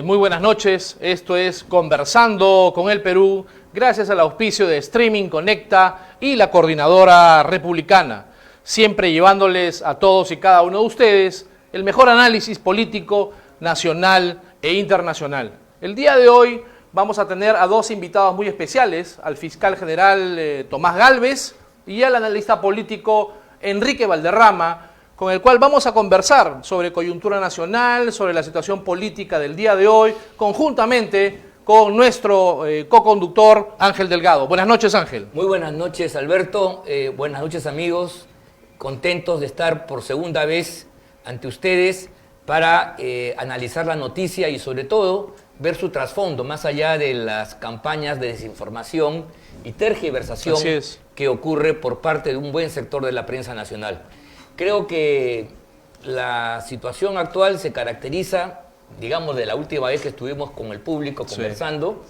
Muy buenas noches, esto es Conversando con el Perú, gracias al auspicio de Streaming Conecta y la Coordinadora Republicana, siempre llevándoles a todos y cada uno de ustedes el mejor análisis político nacional e internacional. El día de hoy vamos a tener a dos invitados muy especiales, al fiscal general Tomás Gálvez y al analista político Enrique Valderrama, con el cual vamos a conversar sobre coyuntura nacional, sobre la situación política del día de hoy, conjuntamente con nuestro co-conductor Ángel Delgado. Buenas noches, Ángel. Muy buenas noches, Alberto. Buenas noches, amigos. Contentos de estar por segunda vez ante ustedes para analizar la noticia y, sobre todo, ver su trasfondo, más allá de las campañas de desinformación y tergiversación que ocurre por parte de un buen sector de la prensa nacional. Creo que la situación actual se caracteriza, digamos, de la última vez que estuvimos con el público conversando,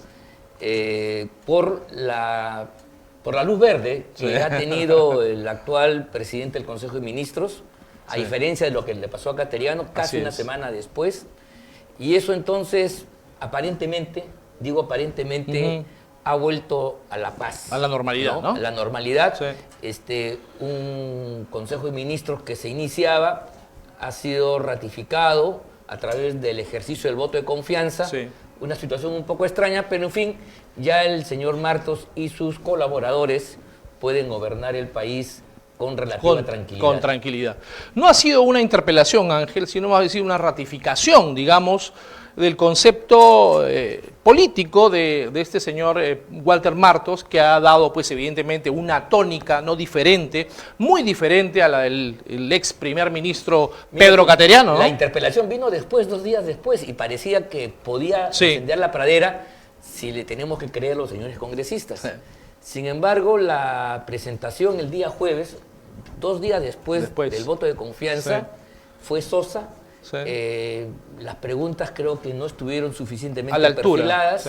por la luz verde que ha tenido el actual presidente del Consejo de Ministros, a diferencia de lo que le pasó a Cateriano casi una semana después. Y eso entonces, aparentemente, digo aparentemente, ha vuelto a la paz. A la normalidad, ¿no? A la normalidad. Un Consejo de Ministros que se iniciaba ha sido ratificado a través del ejercicio del voto de confianza. Una situación un poco extraña, pero en fin, ya el señor Martos y sus colaboradores pueden gobernar el país con relativa tranquilidad. Con tranquilidad. No ha sido una interpelación, Ángel, sino más decir una ratificación, digamos, del concepto político de este señor Walter Martos, que ha dado, pues, evidentemente, una tónica no diferente, muy diferente a la del ex primer ministro Pedro Cateriano, ¿no? La interpelación vino después, 2 días después, y parecía que podía incendiar la pradera si le tenemos que creer a los señores congresistas. Sin embargo, la presentación el día jueves, 2 días después del voto de confianza, fue sosa. Las preguntas creo que no estuvieron suficientemente perfiladas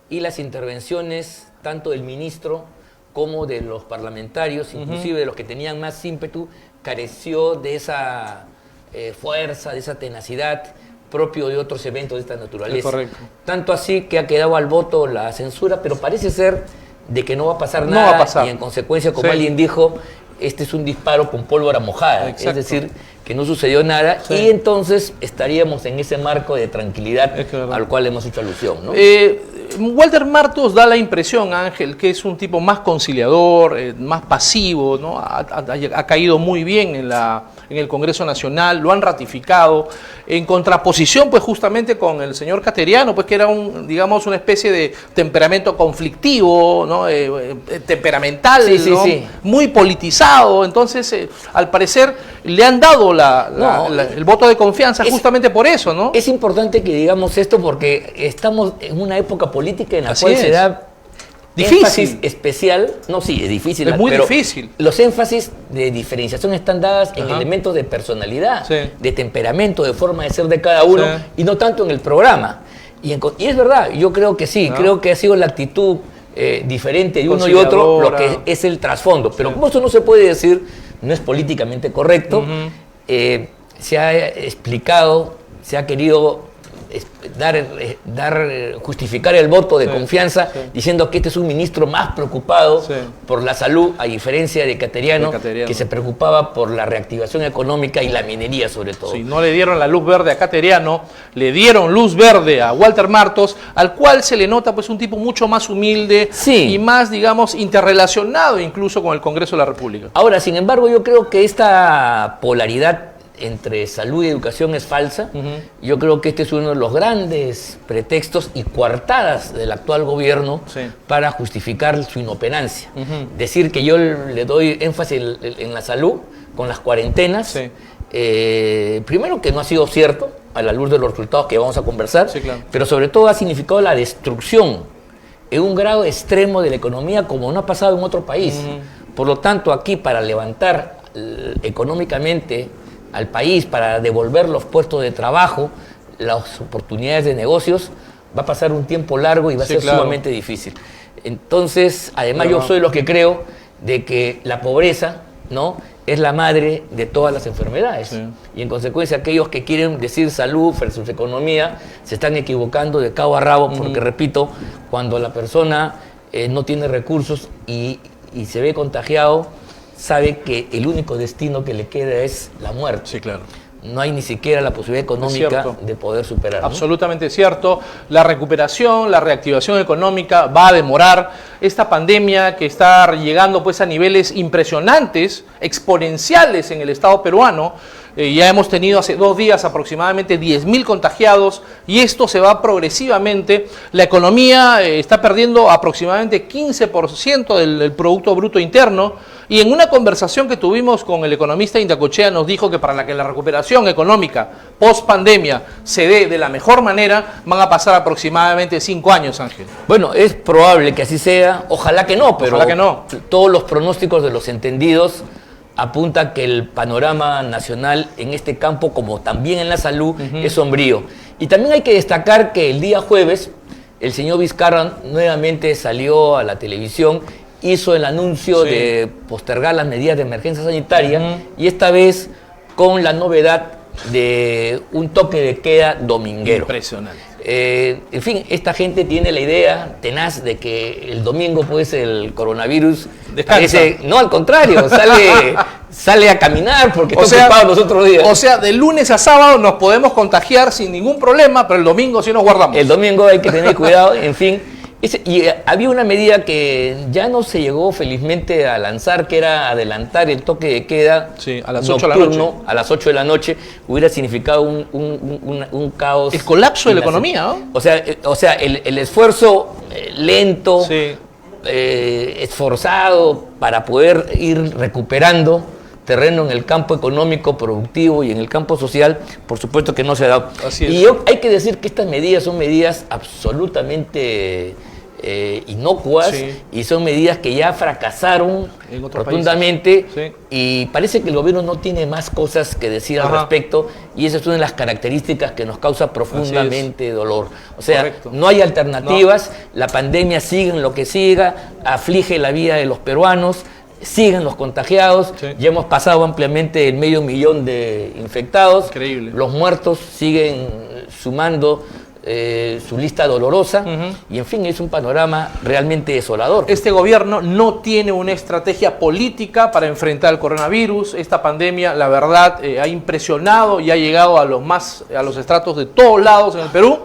y las intervenciones tanto del ministro como de los parlamentarios, inclusive de los que tenían más ímpetu, careció de esa fuerza, de esa tenacidad propio de otros eventos de esta naturaleza. Tanto así que ha quedado al voto la censura, pero parece ser de que no va a pasar nada y en consecuencia, como alguien dijo, este es un disparo con pólvora mojada. Es decir, que no sucedió nada y entonces estaríamos en ese marco de tranquilidad al cual hemos hecho alusión, ¿no? Walter Martos da la impresión, Ángel, que es un tipo más conciliador, más pasivo, ¿no? Ha caído muy bien en el Congreso Nacional, lo han ratificado, en contraposición, pues, justamente con el señor Cateriano, pues, que era digamos, una especie de temperamento conflictivo, ¿no? Temperamental, ¿no? Muy politizado. Entonces, al parecer, le han dado el voto de confianza justamente por eso, ¿no? Es importante que digamos esto porque estamos en una época política en la cual se da énfasis especial. No, sí, es difícil. Es muy difícil. Los énfasis de diferenciación están dadas en elementos de personalidad, de temperamento, de forma de ser de cada uno y no tanto en el programa. Y es verdad, yo creo que sí, creo que ha sido la actitud diferente de uno y otro lo que es el trasfondo. Pero como eso no se puede decir, no es políticamente correcto, se ha explicado, se ha querido justificar el voto de confianza diciendo que este es un ministro más preocupado por la salud, a diferencia de Cateriano, que se preocupaba por la reactivación económica y la minería sobre todo. No le dieron la luz verde a Cateriano, le dieron luz verde a Walter Martos, al cual se le nota, pues, un tipo mucho más humilde y más, digamos, interrelacionado incluso con el Congreso de la República. Ahora, sin embargo, yo creo que esta polaridad entre salud y educación es falsa. Yo creo que este es uno de los grandes pretextos y coartadas del actual gobierno para justificar su inoperancia. Decir que yo le doy énfasis en la salud con las cuarentenas, primero que no ha sido cierto a la luz de los resultados que vamos a conversar, pero sobre todo ha significado la destrucción en un grado extremo de la economía como no ha pasado en otro país. Por lo tanto, aquí para levantar económicamente al país, para devolver los puestos de trabajo, las oportunidades de negocios, va a pasar un tiempo largo y va a ser sumamente difícil. Entonces, además yo soy los que creo de que la pobreza ¿no?, es la madre de todas las enfermedades. Sí. Y en consecuencia aquellos que quieren decir salud versus economía se están equivocando de cabo a rabo, porque repito, cuando la persona no tiene recursos y se ve contagiado, sabe que el único destino que le queda es la muerte. Sí, claro. No hay ni siquiera la posibilidad económica de poder superar, ¿no? Absolutamente cierto. La recuperación, la reactivación económica va a demorar. Esta pandemia que está llegando pues a niveles impresionantes, exponenciales en el Estado peruano. Ya hemos tenido hace 2 días aproximadamente 10.000 contagiados y esto se va progresivamente. La economía está perdiendo aproximadamente 15% del Producto Bruto Interno. Y en una conversación que tuvimos con el economista Indacochea nos dijo que para que la recuperación económica post pandemia se dé de la mejor manera van a pasar aproximadamente 5 años, Ángel. Bueno, es probable que así sea, ojalá que no, pero ojalá que no. Todos los pronósticos de los entendidos apuntan que el panorama nacional en este campo, como también en la salud, es sombrío. Y también hay que destacar que el día jueves el señor Vizcarra nuevamente salió a la televisión, hizo el anuncio de postergar las medidas de emergencia sanitaria y esta vez con la novedad de un toque de queda dominguero. Impresionante. En fin, esta gente tiene la idea tenaz de que el domingo pues el coronavirus parece, no, al contrario, sale a caminar porque está ocupado los otros días. O sea, de lunes a sábado nos podemos contagiar sin ningún problema, pero el domingo sí nos guardamos. El domingo hay que tener cuidado, en fin. Y había una medida que ya no se llegó felizmente a lanzar, que era adelantar el toque de queda a las 8 de la noche. A las 8 de la noche. Hubiera significado un caos. El colapso de la economía, ¿no? O sea, el esfuerzo lento, esforzado para poder ir recuperando terreno en el campo económico, productivo y en el campo social, por supuesto que no se ha dado. Así es. Y hay que decir que estas medidas son medidas absolutamente inocuas y son medidas que ya fracasaron rotundamente y parece que el gobierno no tiene más cosas que decir al respecto y esa es una de las características que nos causa profundamente dolor. O sea, no hay alternativas, la pandemia sigue en lo que siga, aflige la vida de los peruanos, siguen los contagiados, ya hemos pasado ampliamente el 500.000 de infectados. Increíble. Los muertos siguen sumando su lista dolorosa y en fin, es un panorama realmente desolador. Este gobierno no tiene una estrategia política para enfrentar el coronavirus. Esta pandemia, la verdad, ha impresionado y ha llegado a los estratos de todos lados en el Perú.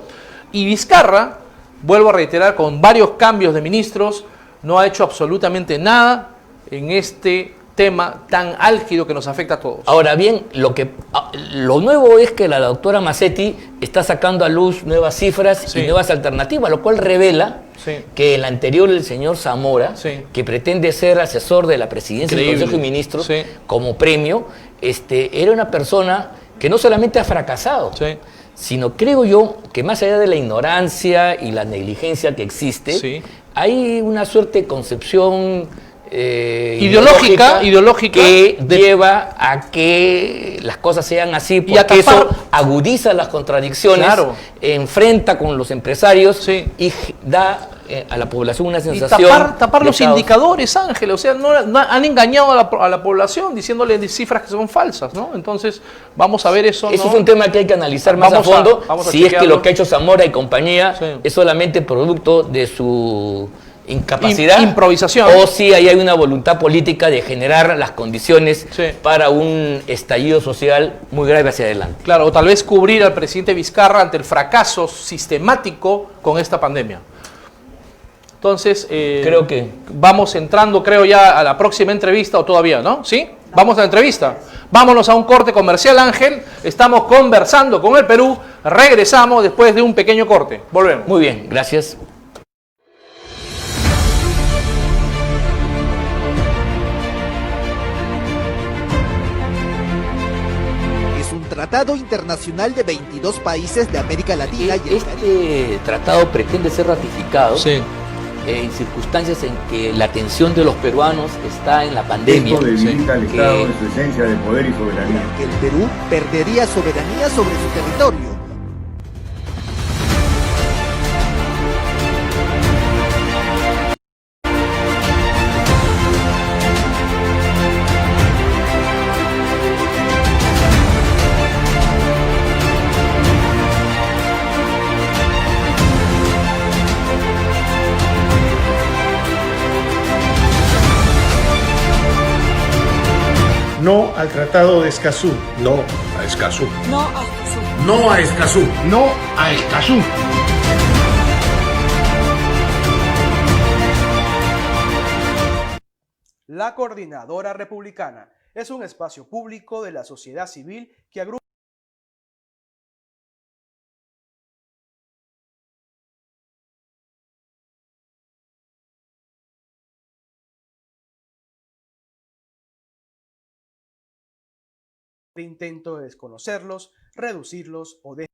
Y Vizcarra, vuelvo a reiterar, con varios cambios de ministros, no ha hecho absolutamente nada en este tema tan álgido que nos afecta a todos. Ahora bien, lo nuevo es que la doctora Macetti está sacando a luz nuevas cifras y nuevas alternativas, lo cual revela que el anterior, el señor Zamora, que pretende ser asesor de la presidencia del Consejo de Ministros como premio, era una persona que no solamente ha fracasado, sino creo yo que más allá de la ignorancia y la negligencia que existe, hay una suerte de concepción ideológica que lleva a que las cosas sean así, porque eso agudiza las contradicciones, enfrenta con los empresarios y da a la población una sensación y tapar los indicadores, Ángel, o sea, no han engañado a la población diciéndole cifras que son falsas, ¿no? Entonces vamos a ver eso. Eso es un tema que hay que analizar más a fondo, si es que lo que ha hecho Zamora y compañía es solamente producto de su incapacidad, improvisación, o si ahí hay una voluntad política de generar las condiciones para un estallido social muy grave hacia adelante. Claro, o tal vez cubrir al presidente Vizcarra ante el fracaso sistemático con esta pandemia. Entonces, creo que vamos entrando, creo ya a la próxima entrevista, o todavía, ¿no? ¿Sí? Vamos a la entrevista. Vámonos a un corte comercial, Ángel. Estamos conversando con el Perú. Regresamos después de un pequeño corte. Volvemos. Muy bien, gracias. Tratado internacional de 22 países de América Latina. Este tratado pretende ser ratificado en circunstancias en que la atención de los peruanos está en la pandemia. Esto debilita al Estado en su esencia de poder y soberanía. Que el Perú perdería soberanía sobre su territorio. No al Tratado de Escazú. No a Escazú. No a Escazú. No a Escazú. No a Escazú. La Coordinadora Republicana es un espacio público de la sociedad civil que agrupa intento de desconocerlos, reducirlos o de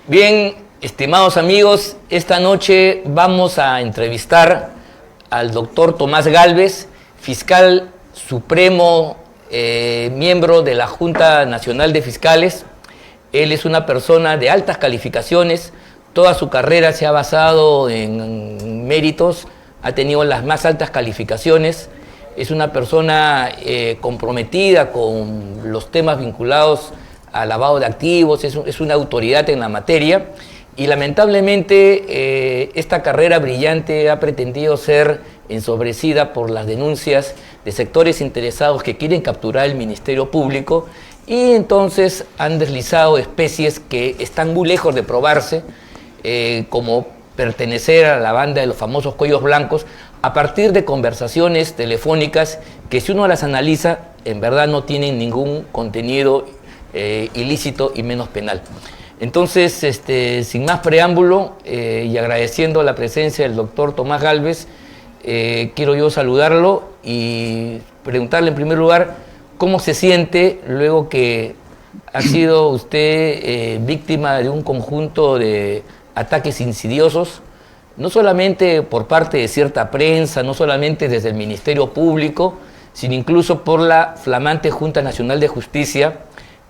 Bien, estimados amigos, esta noche vamos a entrevistar al doctor Tomás Gálvez, fiscal supremo, miembro de la Junta Nacional de Fiscales. Él es una persona de altas calificaciones, toda su carrera se ha basado en méritos, ha tenido las más altas calificaciones, es una persona comprometida con los temas vinculados al lavado de activos, es una autoridad en la materia y lamentablemente esta carrera brillante ha pretendido ser ensobrecida por las denuncias de sectores interesados que quieren capturar el Ministerio Público y entonces han deslizado especies que están muy lejos de probarse, como pertenecer a la banda de los famosos cuellos blancos, a partir de conversaciones telefónicas que si uno las analiza, en verdad no tienen ningún contenido ilícito y menos penal. Entonces, sin más preámbulo y agradeciendo la presencia del doctor Tomás Gálvez, quiero yo saludarlo y preguntarle en primer lugar cómo se siente luego que ha sido usted víctima de un conjunto de ataques insidiosos, no solamente por parte de cierta prensa, no solamente desde el Ministerio Público, sino incluso por la flamante Junta Nacional de Justicia,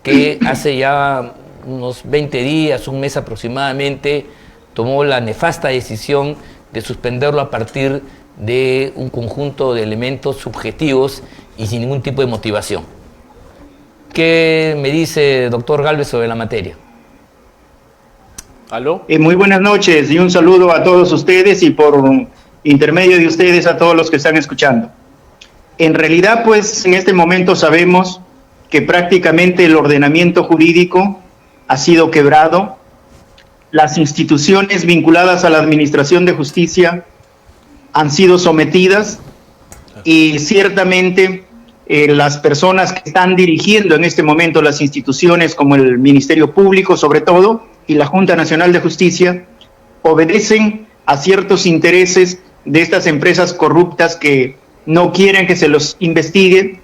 que hace ya unos 20 días, un mes aproximadamente, tomó la nefasta decisión de suspenderlo a partir de un conjunto de elementos subjetivos y sin ningún tipo de motivación. ¿Qué me dice, doctor Gálvez, sobre la materia? ¿Aló? Muy buenas noches y un saludo a todos ustedes y por intermedio de ustedes a todos los que están escuchando. En realidad, pues, en este momento sabemos que prácticamente el ordenamiento jurídico ha sido quebrado, las instituciones vinculadas a la administración de justicia han sido sometidas y ciertamente las personas que están dirigiendo en este momento las instituciones como el Ministerio Público sobre todo y la Junta Nacional de Justicia obedecen a ciertos intereses de estas empresas corruptas que no quieren que se los investigue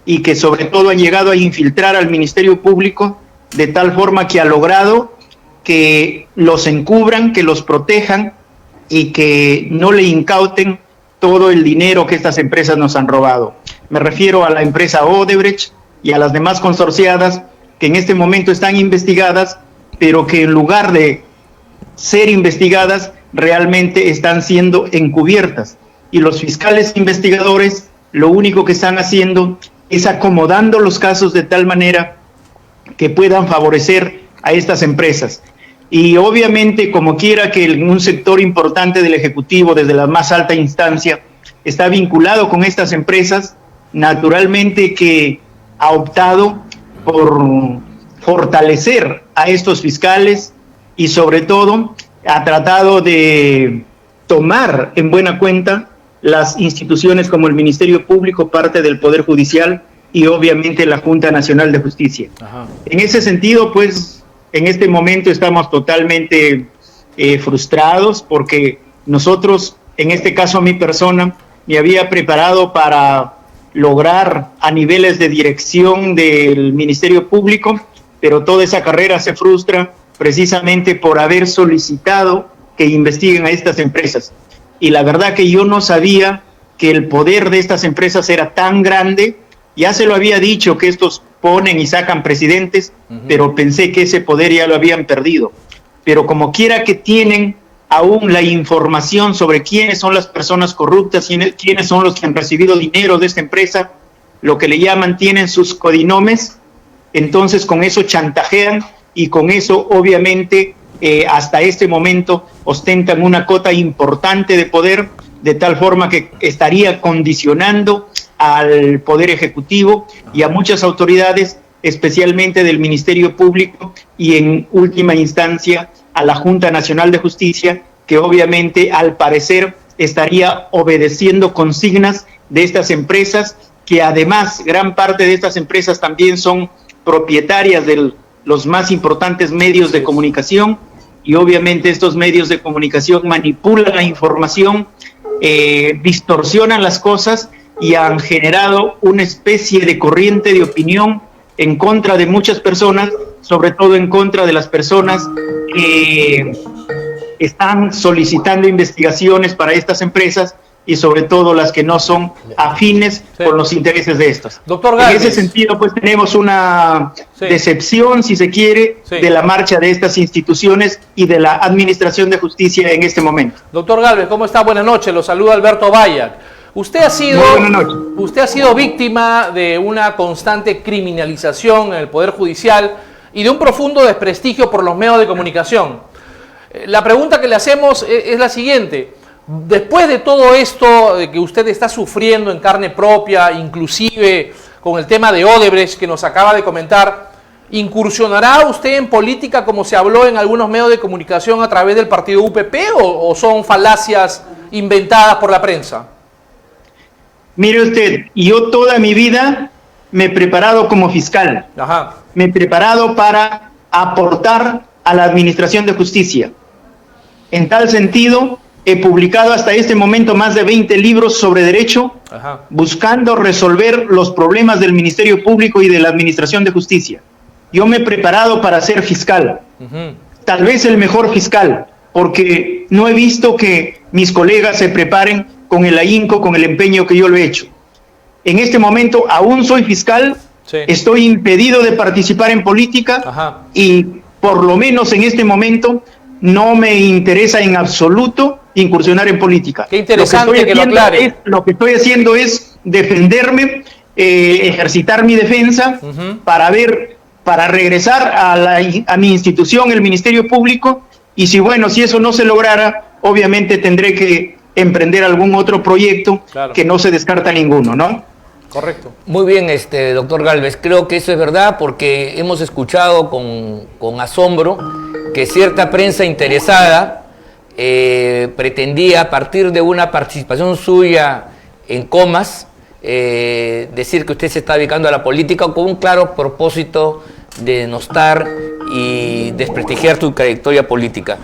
y que sobre todo han llegado a infiltrar al Ministerio Público de tal forma que ha logrado que los encubran, que los protejan y que no le incauten todo el dinero que estas empresas nos han robado. Me refiero a la empresa Odebrecht y a las demás consorciadas que en este momento están investigadas, pero que en lugar de ser investigadas, realmente están siendo encubiertas. Y los fiscales investigadores lo único que están haciendo es acomodando los casos de tal manera que puedan favorecer a estas empresas. Y obviamente, como quiera que un sector importante del Ejecutivo, desde la más alta instancia, está vinculado con estas empresas, naturalmente que ha optado por fortalecer a estos fiscales y sobre todo ha tratado de tomar en buena cuenta las instituciones como el Ministerio Público, parte del Poder Judicial y obviamente la Junta Nacional de Justicia. Ajá. En ese sentido, pues, en este momento estamos totalmente frustrados porque nosotros, en este caso mi persona, me había preparado para lograr a niveles de dirección del Ministerio Público, pero toda esa carrera se frustra precisamente por haber solicitado que investiguen a estas empresas. Y la verdad que yo no sabía que el poder de estas empresas era tan grande. Ya se lo había dicho que estos ponen y sacan presidentes, pero pensé que ese poder ya lo habían perdido. Pero como quiera que tienen aún la información sobre quiénes son las personas corruptas, quiénes son los que han recibido dinero de esta empresa, lo que le llaman, tienen sus codinomes, entonces con eso chantajean y con eso obviamente hasta este momento ostentan una cota importante de poder, de tal forma que estaría condicionando al Poder Ejecutivo y a muchas autoridades, especialmente del Ministerio Público y en última instancia a la Junta Nacional de Justicia, que obviamente al parecer estaría obedeciendo consignas de estas empresas, que además gran parte de estas empresas también son propietarias de los más importantes medios de comunicación, y obviamente estos medios de comunicación manipulan la información, distorsionan las cosas y han generado una especie de corriente de opinión en contra de muchas personas, sobre todo en contra de las personas que están solicitando investigaciones para estas empresas y sobre todo las que no son afines con los intereses de estas. Doctor Gálvez. En ese sentido, pues tenemos una decepción, si se quiere, de la marcha de estas instituciones y de la Administración de Justicia en este momento. Doctor Gálvez, ¿cómo está? Buenas noches, lo saluda Alberto Bayac. Usted ha sido víctima de una constante criminalización en el Poder Judicial y de un profundo desprestigio por los medios de comunicación. La pregunta que le hacemos es la siguiente. Después de todo esto de que usted está sufriendo en carne propia, inclusive con el tema de Odebrecht que nos acaba de comentar, ¿incursionará usted en política como se habló en algunos medios de comunicación a través del partido UPP o son falacias inventadas por la prensa? Mire usted, yo toda mi vida me he preparado como fiscal. Ajá. Me he preparado para aportar a la Administración de Justicia. En tal sentido, he publicado hasta este momento más de 20 libros sobre derecho, ajá, buscando resolver los problemas del Ministerio Público y de la Administración de Justicia. Yo me he preparado para ser fiscal, tal vez el mejor fiscal, porque no he visto que mis colegas se preparen con el ahínco, con el empeño que yo lo he hecho. En este momento aún soy fiscal, estoy impedido de participar en política, ajá, y por lo menos en este momento no me interesa en absoluto incursionar en política. Qué interesante que lo aclare. Lo que estoy haciendo es defenderme, ejercitar mi defensa, para regresar a mi institución, el Ministerio Público, y si eso no se lograra, obviamente tendré que emprender algún otro proyecto, claro, que no se descarta ninguno, ¿no? Correcto. Muy bien, doctor Gálvez, creo que eso es verdad porque hemos escuchado con asombro que cierta prensa interesada pretendía, a partir de una participación suya en Comas, decir que usted se está dedicando a la política con un claro propósito de denostar y desprestigiar su trayectoria política.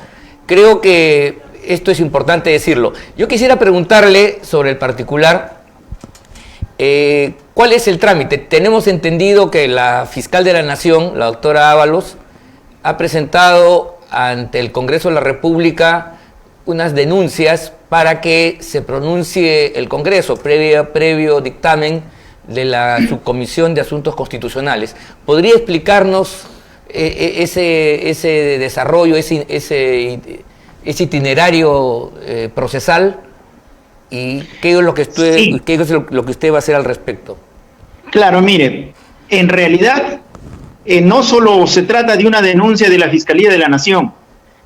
Creo que esto es importante decirlo. Yo quisiera preguntarle sobre el particular, ¿cuál es el trámite? Tenemos entendido que la fiscal de la Nación, la doctora Ábalos, ha presentado ante el Congreso de la República unas denuncias para que se pronuncie el Congreso, previo dictamen de la Subcomisión de Asuntos Constitucionales. ¿Podría explicarnos ese desarrollo, ese itinerario procesal y qué es lo que usted va a hacer al respecto? Claro, mire, en realidad no solo se trata de una denuncia de la Fiscalía de la Nación,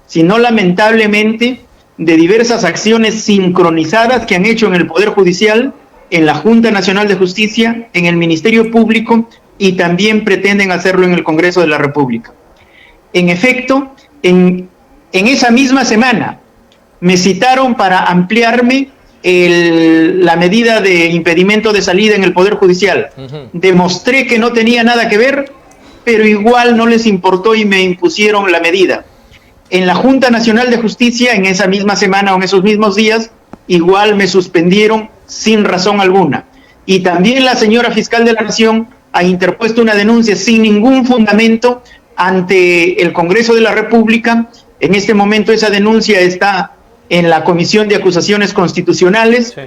sino lamentablemente de diversas acciones sincronizadas que han hecho en el Poder Judicial en la Junta Nacional de Justicia, en el Ministerio Público y también pretenden hacerlo en el Congreso de la República. En efecto, en esa misma semana me citaron para ampliarme la medida de impedimento de salida en el Poder Judicial. Demostré que no tenía nada que ver, pero igual no les importó y me impusieron la medida. En la Junta Nacional de Justicia, en esa misma semana o en esos mismos días, igual me suspendieron sin razón alguna. Y también la señora fiscal de la Nación ha interpuesto una denuncia sin ningún fundamento ante el Congreso de la República. En este momento esa denuncia está en la Comisión de Acusaciones Constitucionales. Sí.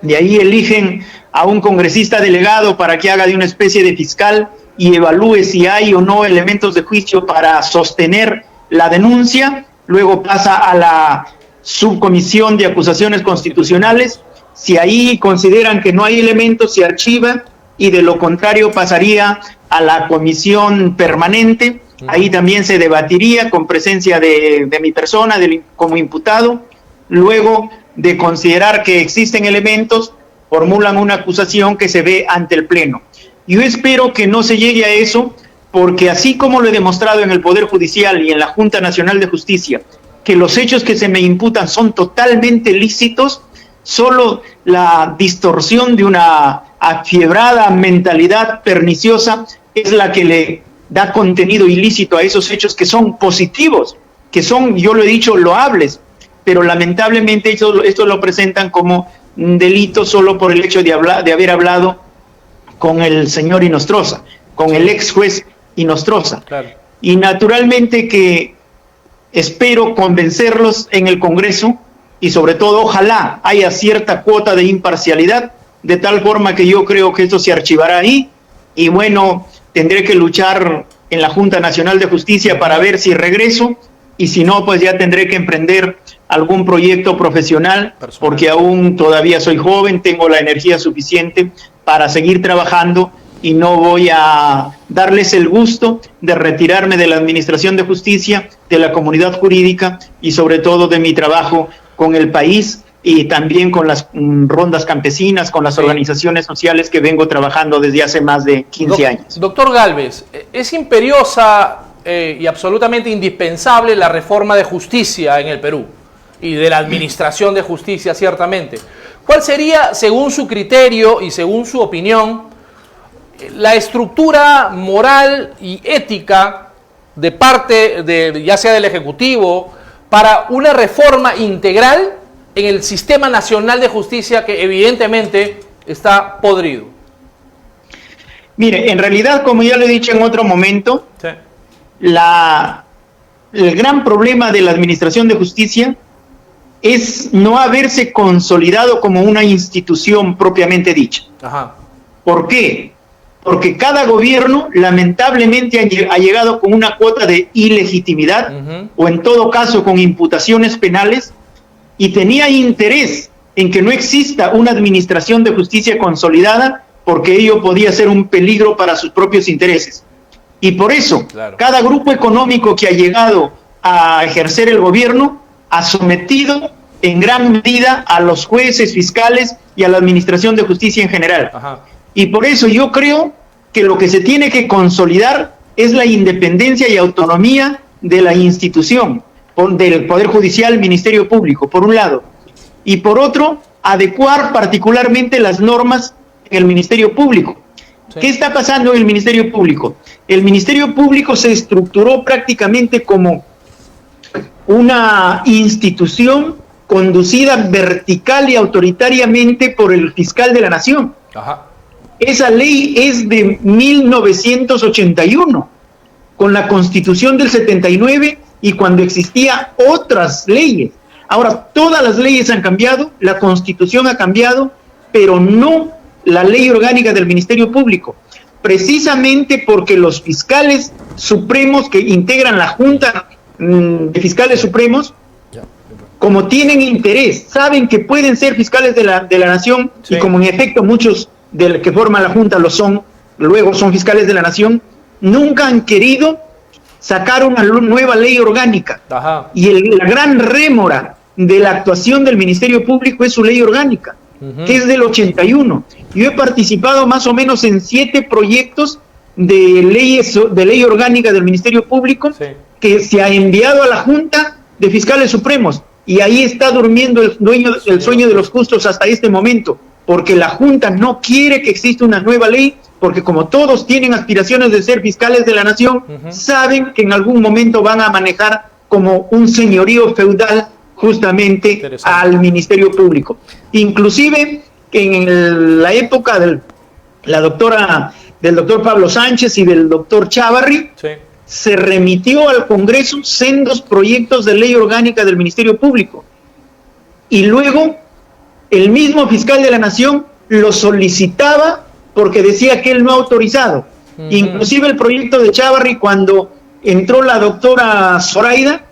De ahí eligen a un congresista delegado para que haga de una especie de fiscal y evalúe si hay o no elementos de juicio para sostener la denuncia. Luego pasa a la Subcomisión de Acusaciones Constitucionales. Si ahí consideran que no hay elementos, se archiva, y de lo contrario pasaría a la Comisión Permanente. Ahí también se debatiría con presencia de mi persona como imputado. Luego de considerar que existen elementos, formulan una acusación que se ve ante el Pleno. Yo espero que no se llegue a eso, porque así como lo he demostrado en el Poder Judicial y en la Junta Nacional de Justicia, que los hechos que se me imputan son totalmente lícitos, solo la distorsión de una afiebrada mentalidad perniciosa es la que le da contenido ilícito a esos hechos que son positivos, que son, yo lo he dicho, loables, pero lamentablemente esto lo presentan como un delito solo por el hecho de haber hablado con el señor Inostroza, con el ex juez Inostroza. Claro. Y naturalmente que espero convencerlos en el Congreso y sobre todo ojalá haya cierta cuota de imparcialidad, de tal forma que yo creo que esto se archivará ahí y bueno, tendré que luchar en la Junta Nacional de Justicia para ver si regreso y si no, pues ya tendré que emprender algún proyecto profesional, porque aún todavía soy joven, tengo la energía suficiente para seguir trabajando y no voy a darles el gusto de retirarme de la Administración de Justicia, de la comunidad jurídica y sobre todo de mi trabajo con el país y también con las rondas campesinas, con las organizaciones sociales que vengo trabajando desde hace más de 15 años. Doctor Gálvez, es imperiosa y absolutamente indispensable la reforma de justicia en el Perú y de la administración de justicia, ciertamente. ¿Cuál sería, según su criterio y según su opinión, la estructura moral y ética de parte ya sea del Ejecutivo para una reforma integral en el Sistema Nacional de Justicia que evidentemente está podrido? Mire, en realidad, como ya lo he dicho en otro momento, sí, el gran problema de la Administración de Justicia es no haberse consolidado como una institución propiamente dicha. Ajá. ¿Por qué? Porque cada gobierno lamentablemente ha llegado con una cuota de ilegitimidad, o en todo caso con imputaciones penales, y tenía interés en que no exista una administración de justicia consolidada, porque ello podía ser un peligro para sus propios intereses. Y por eso, claro, cada grupo económico que ha llegado a ejercer el gobierno ha sometido en gran medida a los jueces, fiscales y a la administración de justicia en general. Ajá. Y por eso yo creo que lo que se tiene que consolidar es la independencia y autonomía de la institución, del Poder Judicial, Ministerio Público, por un lado. Y por otro, adecuar particularmente las normas en el Ministerio Público. Sí. ¿Qué está pasando en el Ministerio Público? El Ministerio Público se estructuró prácticamente como una institución conducida vertical y autoritariamente por el fiscal de la Nación. Ajá. Esa ley es de 1981, con la Constitución del 79 y cuando existían otras leyes. Ahora, todas las leyes han cambiado, la Constitución ha cambiado, pero no la ley orgánica del Ministerio Público, precisamente porque los fiscales supremos que integran la Junta de Fiscales Supremos, como tienen interés, saben que pueden ser fiscales de la Nación, sí, y como en efecto muchos de los que forman la Junta lo son, luego son fiscales de la Nación, nunca han querido sacar una nueva ley orgánica. Ajá. Y la gran rémora de la actuación del Ministerio Público es su ley orgánica. que es del 81. Yo he participado más o menos en 7 proyectos de ley orgánica del Ministerio Público que se ha enviado a la Junta de Fiscales Supremos, y ahí está durmiendo el sueño de los justos hasta este momento, porque la Junta no quiere que exista una nueva ley, porque como todos tienen aspiraciones de ser fiscales de la nación, saben que en algún momento van a manejar como un señorío feudal justamente al Ministerio Público. Inclusive en la época del doctor Pablo Sánchez y del doctor Chávarri, se remitió al Congreso sendos proyectos de ley orgánica del Ministerio Público. Y luego el mismo fiscal de la Nación lo solicitaba porque decía que él no ha autorizado. Inclusive el proyecto de Chávarri, cuando entró la doctora Zoraida,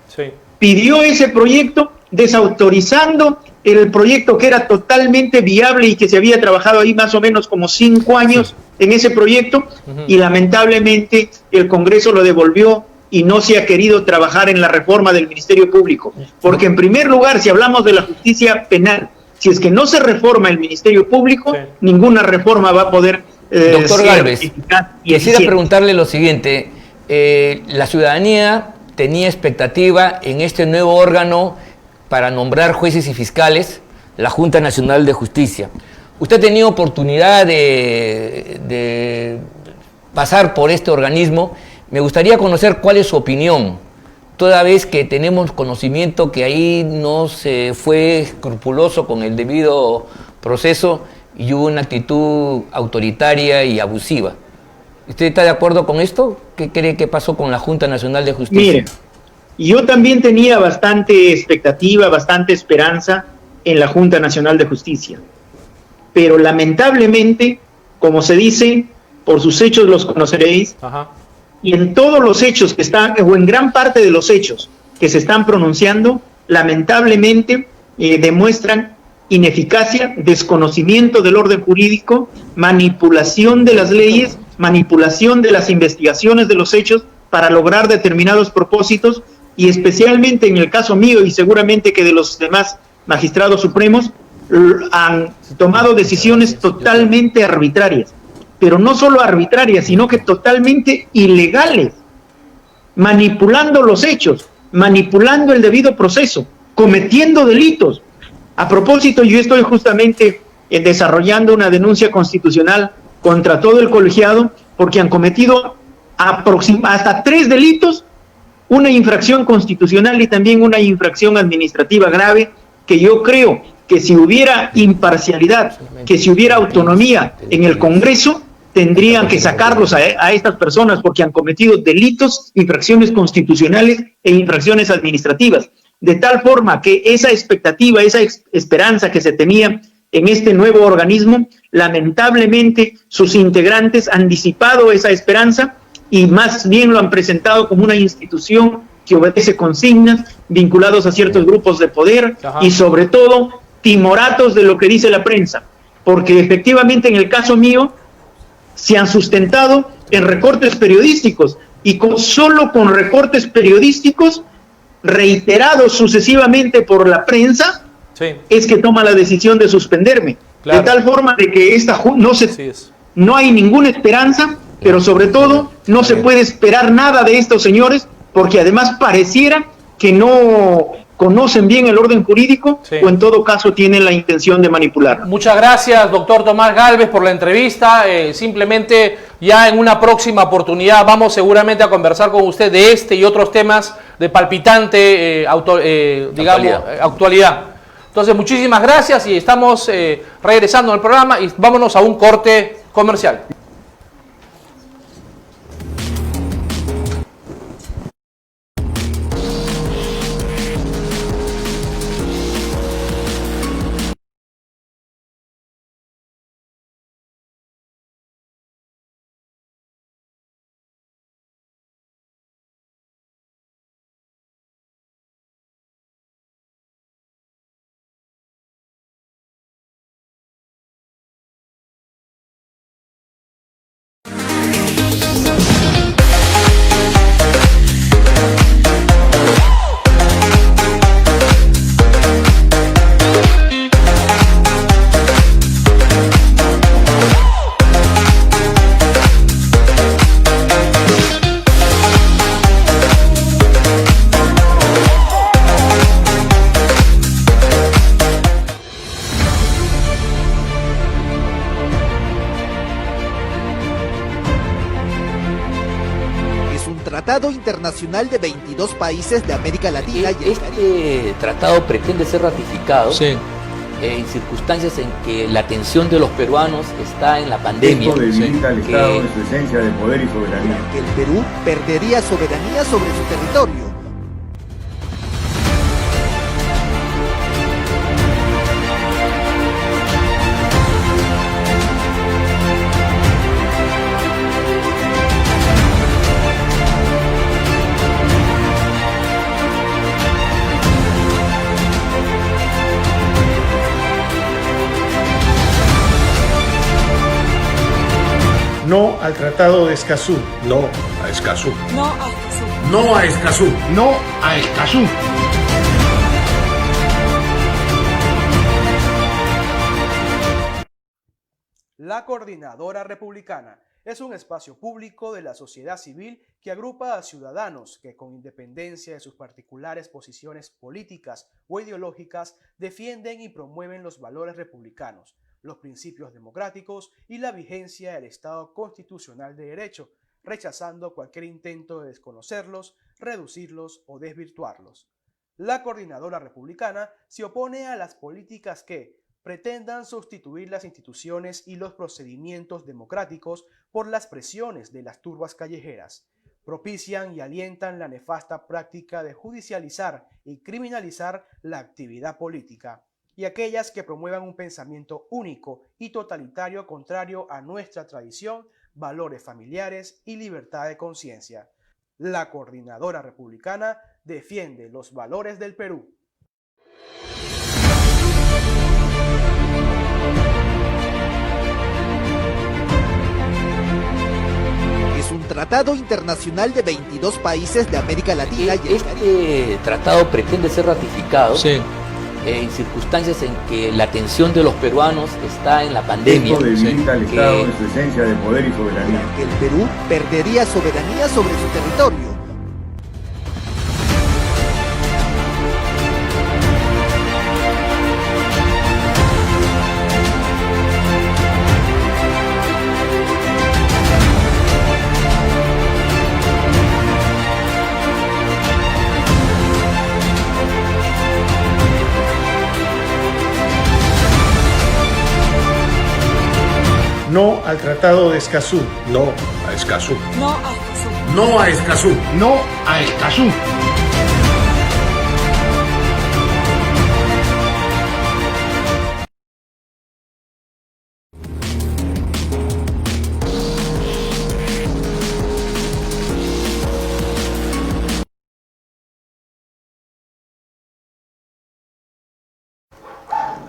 pidió ese proyecto desautorizando el proyecto que era totalmente viable y que se había trabajado ahí más o menos como 5 años en ese proyecto, y lamentablemente el Congreso lo devolvió y no se ha querido trabajar en la reforma del Ministerio Público. Porque en primer lugar, si hablamos de la justicia penal, si es que no se reforma el Ministerio Público, ninguna reforma va a poder Doctor Gálvez, quisiera eficiente. Preguntarle lo siguiente. La ciudadanía tenía expectativa en este nuevo órgano para nombrar jueces y fiscales, la Junta Nacional de Justicia. Usted ha tenido oportunidad de pasar por este organismo. Me gustaría conocer cuál es su opinión, toda vez que tenemos conocimiento que ahí no se fue escrupuloso con el debido proceso y hubo una actitud autoritaria y abusiva. ¿Usted está de acuerdo con esto? ¿Qué cree que pasó con la Junta Nacional de Justicia? Mire, yo también tenía bastante expectativa, bastante esperanza en la Junta Nacional de Justicia, pero lamentablemente, como se dice, por sus hechos los conoceréis. Y en todos los hechos que están, o en gran parte de los hechos que se están pronunciando, lamentablemente demuestran ineficacia, desconocimiento del orden jurídico, manipulación de las leyes, manipulación de las investigaciones de los hechos para lograr determinados propósitos, y especialmente en el caso mío y seguramente que de los demás magistrados supremos, han tomado decisiones totalmente arbitrarias, pero no solo arbitrarias, sino que totalmente ilegales, manipulando los hechos, manipulando el debido proceso, cometiendo delitos. A propósito, yo estoy justamente desarrollando una denuncia constitucional contra todo el colegiado porque han cometido hasta 3 delitos, una infracción constitucional y también una infracción administrativa grave, que yo creo que si hubiera imparcialidad, que si hubiera autonomía en el Congreso, tendrían que sacarlos a estas personas porque han cometido delitos, infracciones constitucionales e infracciones administrativas. De tal forma que esa expectativa, esa esperanza que se tenía en este nuevo organismo, lamentablemente sus integrantes han disipado esa esperanza y más bien lo han presentado como una institución que obedece consignas vinculados a ciertos grupos de poder y sobre todo timoratos de lo que dice la prensa, porque efectivamente en el caso mío se han sustentado en recortes periodísticos y solo con recortes periodísticos reiterados sucesivamente por la prensa es que toma la decisión de suspenderme, de tal forma de que no hay ninguna esperanza, pero sobre todo no se puede esperar nada de estos señores, porque además pareciera que no conocen bien el orden jurídico o en todo caso tienen la intención de manipular. Muchas gracias, doctor Tomás Gálvez, por la entrevista. Simplemente ya en una próxima oportunidad vamos seguramente a conversar con usted de este y otros temas de palpitante actualidad. Entonces, muchísimas gracias y estamos regresando al programa y vámonos a un corte comercial. tratado internacional de 22 países de América Latina y el Caribe. Este tratado pretende ser ratificado en circunstancias en que la atención de los peruanos está en la pandemia. Esto debilita al Estado en su esencia de poder y soberanía. Que el Perú perdería soberanía sobre su territorio. No al Tratado de Escazú. No a Escazú. No a Escazú. No a Escazú. No a Escazú. La Coordinadora Republicana es un espacio público de la sociedad civil que agrupa a ciudadanos que, con independencia de sus particulares posiciones políticas o ideológicas, defienden y promueven los valores republicanos, los principios democráticos y la vigencia del Estado constitucional de derecho, rechazando cualquier intento de desconocerlos, reducirlos o desvirtuarlos. La Coordinadora Republicana se opone a las políticas que pretendan sustituir las instituciones y los procedimientos democráticos por las presiones de las turbas callejeras, propician y alientan la nefasta práctica de judicializar y criminalizar la actividad política, y aquellas que promuevan un pensamiento único y totalitario contrario a nuestra tradición, valores familiares y libertad de conciencia. La Coordinadora Republicana defiende los valores del Perú. Es un tratado internacional de 22 países de América Latina y el Caribe. Este tratado pretende ser ratificado en circunstancias en que la atención de los peruanos está en la pandemia. Esto debilita al Estado en su esencia de poder y soberanía. Que el Perú perdería soberanía sobre su territorio. No al Tratado de Escazú. No a Escazú. No a Escazú. No a Escazú. No a Escazú.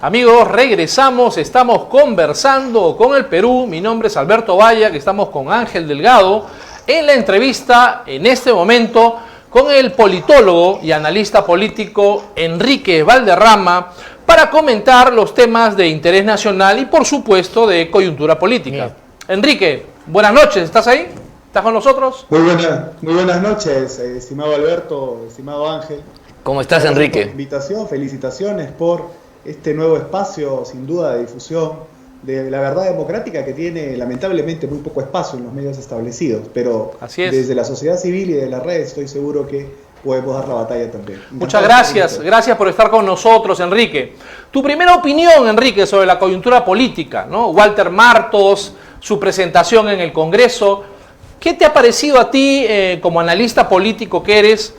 Amigos, regresamos, estamos conversando con el Perú. Mi nombre es Alberto Valla, que estamos con Ángel Delgado en la entrevista en este momento con el politólogo y analista político Enrique Valderrama para comentar los temas de interés nacional y por supuesto de coyuntura política. Bien. Enrique, buenas noches, ¿estás ahí? ¿Estás con nosotros? Muy buenas noches, estimado Alberto, estimado Ángel. ¿Cómo estás, Enrique? Invitación, felicitaciones por este nuevo espacio, sin duda, de difusión de la verdad democrática, que tiene lamentablemente muy poco espacio en los medios establecidos, pero desde la sociedad civil y de las redes estoy seguro que podemos dar la batalla también. Muchas gracias por estar con nosotros, Enrique. Tu primera opinión, Enrique, sobre la coyuntura política, ¿no? Walter Martos, su presentación en el Congreso. ¿Qué te ha parecido a ti, como analista político que eres,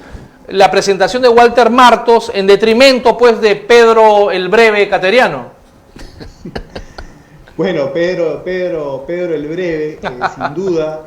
la presentación de Walter Martos en detrimento, pues, de Pedro el Breve Cateriano? Bueno, Pedro el Breve, sin duda,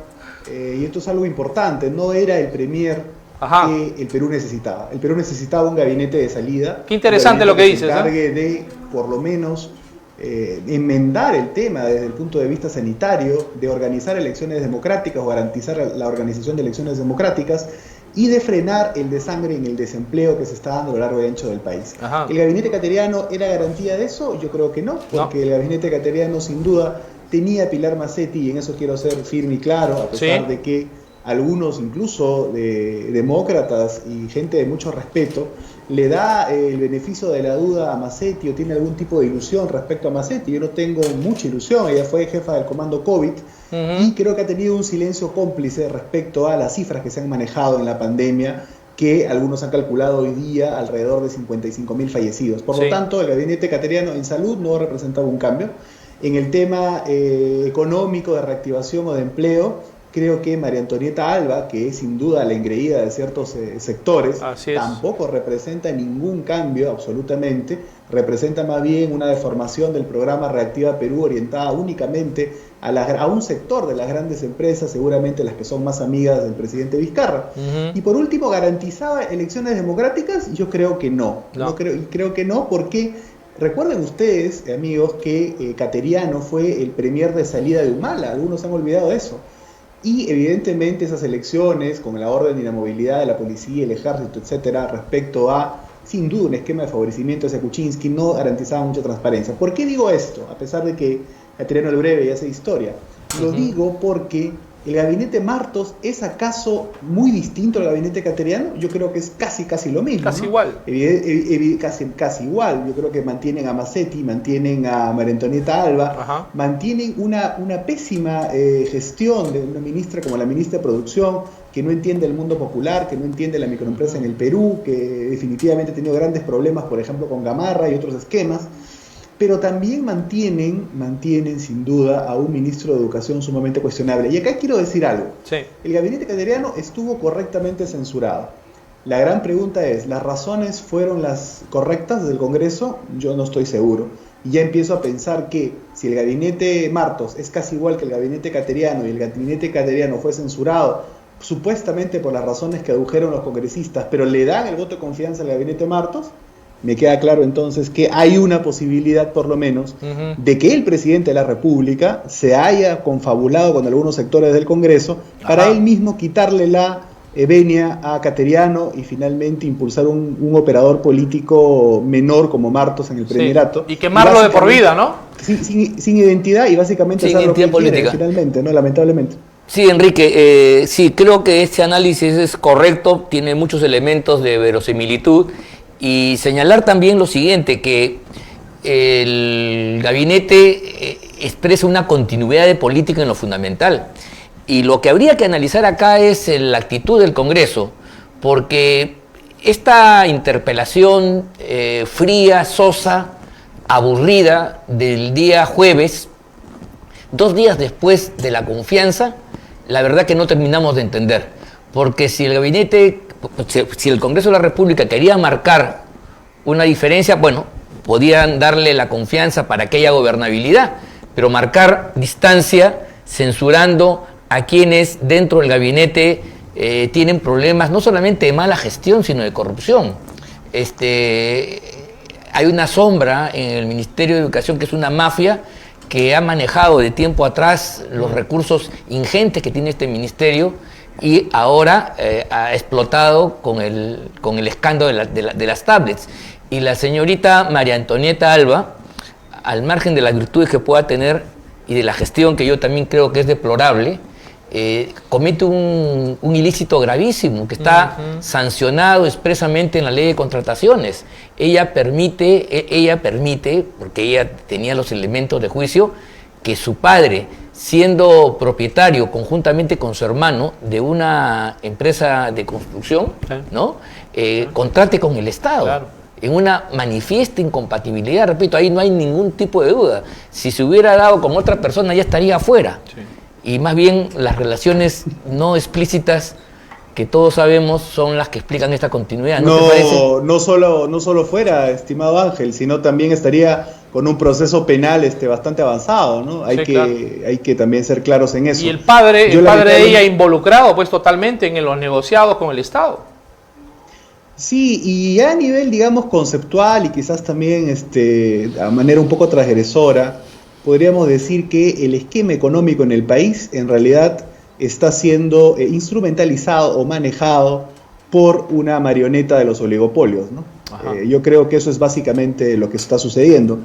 y esto es algo importante, no era el premier que el Perú necesitaba. El Perú necesitaba un gabinete de salida. Qué interesante lo que dices. Que se encargue de, por lo menos, enmendar el tema desde el punto de vista sanitario, de organizar elecciones democráticas o garantizar la organización de elecciones democráticas y de frenar el desangre en el desempleo que se está dando a lo largo y ancho del país. ¿El gabinete cateriano era garantía de eso? Yo creo que no, porque el gabinete cateriano sin duda tenía a Pilar Mazzetti, y en eso quiero ser firme y claro, a pesar de que algunos, incluso de demócratas y gente de mucho respeto, le da el beneficio de la duda a Macetti o tiene algún tipo de ilusión respecto a Macetti. Yo no tengo mucha ilusión, ella fue jefa del comando COVID y creo que ha tenido un silencio cómplice respecto a las cifras que se han manejado en la pandemia, que algunos han calculado hoy día alrededor de 55.000 fallecidos. Por lo tanto, el gabinete cateriano en salud no representaba un cambio. En el tema económico, de reactivación o de empleo, creo que María Antonieta Alba, que es sin duda la engreída de ciertos sectores, tampoco representa ningún cambio absolutamente, representa más bien una deformación del programa Reactiva Perú orientada únicamente a un sector de las grandes empresas, seguramente las que son más amigas del presidente Vizcarra. Y por último, ¿garantizaba elecciones democráticas? Yo creo que no. Creo que no, porque recuerden ustedes, amigos, que Cateriano fue el premier de salida de Humala, algunos han olvidado eso. Y evidentemente esas elecciones, con la orden de inamovilidad de la policía, el ejército, etcétera, respecto a, sin duda, un esquema de favorecimiento hacia Kuczynski, no garantizaba mucha transparencia. ¿Por qué digo esto? A pesar de que Cateriano el Breve ya hace historia. Lo digo porque el gabinete Martos es acaso muy distinto al gabinete Cateriano. Yo creo que es casi lo mismo. Casi, ¿no? Igual. Casi igual. Yo creo que mantienen a Macetti, mantienen a María Antonieta Alba, mantienen una pésima gestión de una ministra como la ministra de Producción, que no entiende el mundo popular, que no entiende la microempresa en el Perú, que definitivamente ha tenido grandes problemas, por ejemplo, con Gamarra y otros esquemas. Pero también mantienen sin duda a un ministro de Educación sumamente cuestionable. Y acá quiero decir algo. El gabinete cateriano estuvo correctamente censurado. La gran pregunta es, ¿las razones fueron las correctas del Congreso? Yo no estoy seguro. Y ya empiezo a pensar que si el gabinete Martos es casi igual que el gabinete cateriano y el gabinete cateriano fue censurado supuestamente por las razones que adujeron los congresistas, pero le dan el voto de confianza al gabinete Martos, me queda claro entonces que hay una posibilidad, por lo menos, de que el presidente de la República se haya confabulado con algunos sectores del Congreso para él mismo quitarle la venia a Cateriano y finalmente impulsar un operador político menor como Martos en el premierato. Y quemarlo de por vida, ¿no? Sin identidad y básicamente sin identidad política. Finalmente, ¿no? Lamentablemente. Sí, Enrique, sí, creo que este análisis es correcto, tiene muchos elementos de verosimilitud. Y señalar también lo siguiente, que el gabinete expresa una continuidad de política en lo fundamental. Y lo que habría que analizar acá es la actitud del Congreso, porque esta interpelación fría, sosa, aburrida del día jueves, 2 días después de la confianza, la verdad que no terminamos de entender. Porque si el gabinete... Si el Congreso de la República quería marcar una diferencia, bueno, podían darle la confianza para que haya gobernabilidad, pero marcar distancia censurando a quienes dentro del gabinete tienen problemas no solamente de mala gestión, sino de corrupción. Hay una sombra en el Ministerio de Educación que es una mafia que ha manejado de tiempo atrás los recursos ingentes que tiene este ministerio, y ahora ha explotado con el escándalo de las tablets. Y la señorita María Antonieta Alba, al margen de las virtudes que pueda tener y de la gestión que yo también creo que es deplorable, comete un ilícito gravísimo que está sancionado expresamente en la ley de contrataciones. Ella permite, porque ella tenía los elementos de juicio, que su padre, siendo propietario conjuntamente con su hermano de una empresa de construcción, ¿no? Contrate con el Estado. Claro. En una manifiesta incompatibilidad, repito, ahí no hay ningún tipo de duda. Si se hubiera dado con otra persona ya estaría afuera. Y más bien las relaciones no explícitas que todos sabemos son las que explican esta continuidad. No solo fuera, estimado Ángel, sino también estaría con un proceso penal bastante avanzado, ¿no? Hay que también ser claros en eso. Y el padre de ella involucrado pues totalmente en los negociados con el Estado. Sí, y a nivel, digamos, conceptual y quizás también a manera un poco transgresora, podríamos decir que el esquema económico en el país en realidad está siendo instrumentalizado o manejado por una marioneta de los oligopolios, ¿no? Yo creo que eso es básicamente lo que está sucediendo.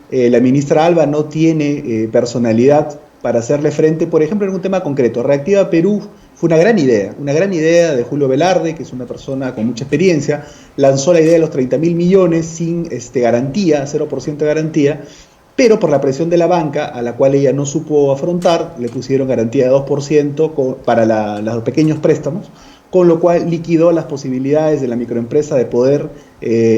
La ministra Alba no tiene personalidad para hacerle frente, por ejemplo, en un tema concreto. Reactiva Perú fue una gran idea de Julio Velarde, que es una persona con mucha experiencia, lanzó la idea de los 30.000 millones sin garantía, 0% de garantía, pero por la presión de la banca, a la cual ella no supo afrontar, le pusieron garantía de 2% para los pequeños préstamos, con lo cual liquidó las posibilidades de la microempresa de poder